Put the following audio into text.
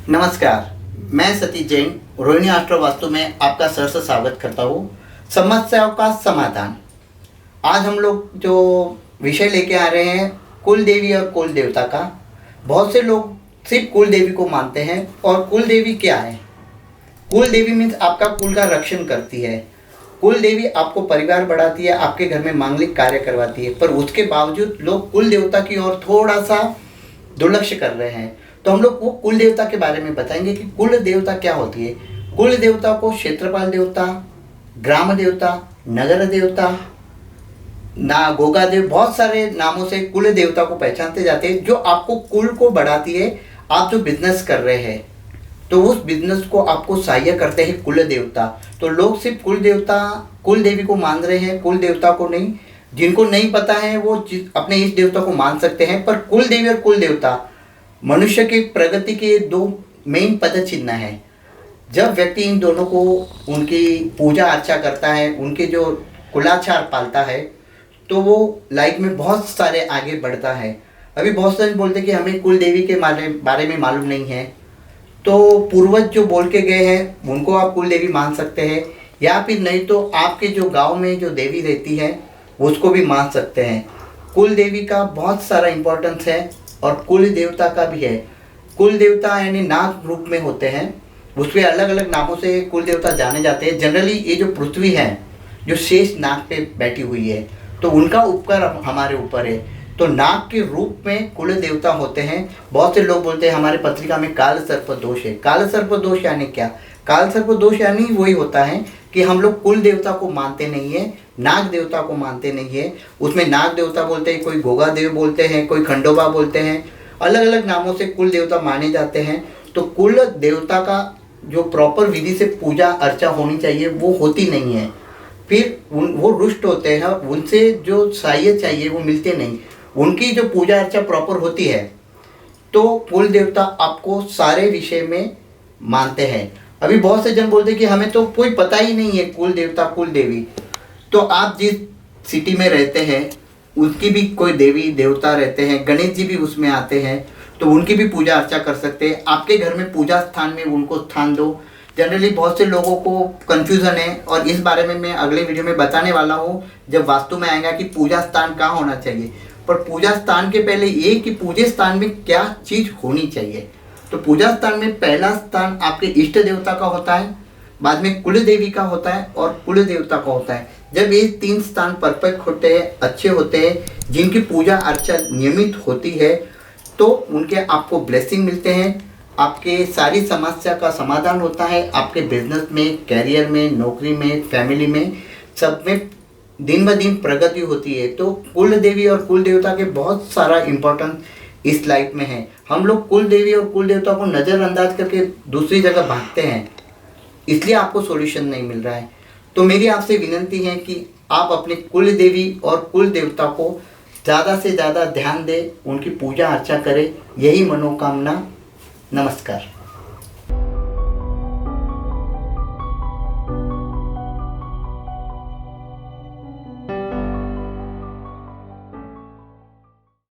नमस्कार, मैं सतीश जैन रोहिणी आस्ट्रो वास्तु में आपका सहर्ष स्वागत करता हूँ। समस्याओं का समाधान। आज हम लोग जो विषय लेके आ रहे हैं कुल देवी और कुल देवता का। बहुत से लोग सिर्फ कुल देवी को मानते हैं। और कुल देवी क्या है? कुल देवी मीन्स आपका कुल का रक्षण करती है। कुल देवी आपको परिवार बढ़ाती है, आपके घर में मांगलिक कार्य करवाती है। पर उसके बावजूद लोग कुल देवता की ओर थोड़ा सा दुर्लक्ष कर रहे हैं। तो हम लोग वो कुल देवता के बारे में बताएंगे कि कुल देवता क्या होती है। कुल देवता को क्षेत्रपाल देवता, ग्राम देवता, नगर देवता, गोगा देव, बहुत सारे नामों से कुल देवता को पहचानते जाते हैं, जो आपको कुल को बढ़ाती है। आप जो बिजनेस कर रहे हैं तो उस बिजनेस को आपको सहाय्य करते हैं कुल देवता। तो लोग सिर्फ कुल देवता, कुल देवी को मान रहे हैं, कुल देवता को नहीं। जिनको नहीं पता है वो अपने इस देवता को मान सकते हैं। पर कुल देवी और कुल देवता मनुष्य की प्रगति के दो मेन पद चिन्ह है। जब व्यक्ति इन दोनों को उनकी पूजा अर्चा करता है, उनके जो कुलाचार पालता है, तो वो लाइफ में बहुत सारे आगे बढ़ता है। अभी बहुत सारे बोलते हैं कि हमें कुल देवी के बारे में मालूम नहीं है। तो पूर्वज जो बोल के गए हैं उनको आप कुल देवी मान सकते हैं, या फिर नहीं तो आपके जो गांव में जो देवी रहती है उसको भी मान सकते हैं। कुल देवी का बहुत सारा इम्पोर्टेंस है और कुल देवता का भी है। कुल देवता यानी नाग रूप में होते हैं, उसमें अलग अलग नामों से कुल देवता जाने जाते हैं। जनरली ये जो पृथ्वी है जो शेष नाग पे बैठी हुई है, तो उनका उपकार हमारे ऊपर है। तो नाग के रूप में कुल देवता होते हैं। बहुत से लोग बोलते हैं हमारे पत्रिका में काल सर्प दोष है। काल सर्प दोष यानी क्या? काल सर्प दोष यानी वही होता है कि हम लोग कुल देवता को मानते नहीं है, नाग देवता को मानते नहीं है। उसमें नाग देवता बोलते हैं, कोई गोगा देव बोलते हैं, कोई खंडोबा बोलते हैं, अलग अलग नामों से कुल देवता माने जाते हैं। तो कुल देवता का जो प्रॉपर विधि से पूजा अर्चा होनी चाहिए वो होती नहीं है। फिर वो रुष्ट होते हैं, उनसे जो सहाय्य चाहिए वो मिलते नहीं। उनकी जो पूजा अर्चा प्रॉपर होती है तो कुल देवता आपको सारे विषय में मानते हैं। अभी बहुत से जन बोलते हैं कि हमें तो कोई पता ही नहीं है कुल देवता कुल देवी। तो आप जिस सिटी में रहते हैं उसकी भी कोई देवी देवता रहते हैं, गणेश जी भी उसमें आते हैं, तो उनकी भी पूजा अर्चा कर सकते हैं। आपके घर में पूजा स्थान में उनको स्थान दो। जनरली बहुत से लोगों को कन्फ्यूज़न है और इस बारे में मैं अगले वीडियो में बताने वाला हूँ जब वास्तु में आएगा कि पूजा स्थान कहाँ होना चाहिए। पर पूजा स्थान के पहले ये कि पूजे स्थान में क्या चीज़ होनी चाहिए। तो पूजा स्थान में पहला स्थान आपके इष्ट देवता का होता है, बाद में कुल देवी का होता है और कुल देवता का होता है। जब ये तीन स्थान परफेक्ट होते हैं, अच्छे होते हैं, जिनकी पूजा अर्चा नियमित होती है, तो उनके आपको ब्लेसिंग मिलते हैं। आपके सारी समस्या का समाधान होता है। आपके बिजनेस में, कैरियर में, नौकरी में, फैमिली में, सब में दिन ब दिन प्रगति होती है। तो कुल देवी और कुल देवता के बहुत सारा इम्पोर्टेंस इस लाइफ में है। हम लोग कुल देवी और कुल देवता को नज़रअंदाज करके दूसरी जगह भागते हैं, इसलिए आपको सॉल्यूशन नहीं मिल रहा है। तो मेरी आपसे विनती है कि आप अपने कुल देवी और कुल देवता को ज़्यादा से ज़्यादा ध्यान दें, उनकी पूजा अर्चा करें। यही मनोकामना। नमस्कार।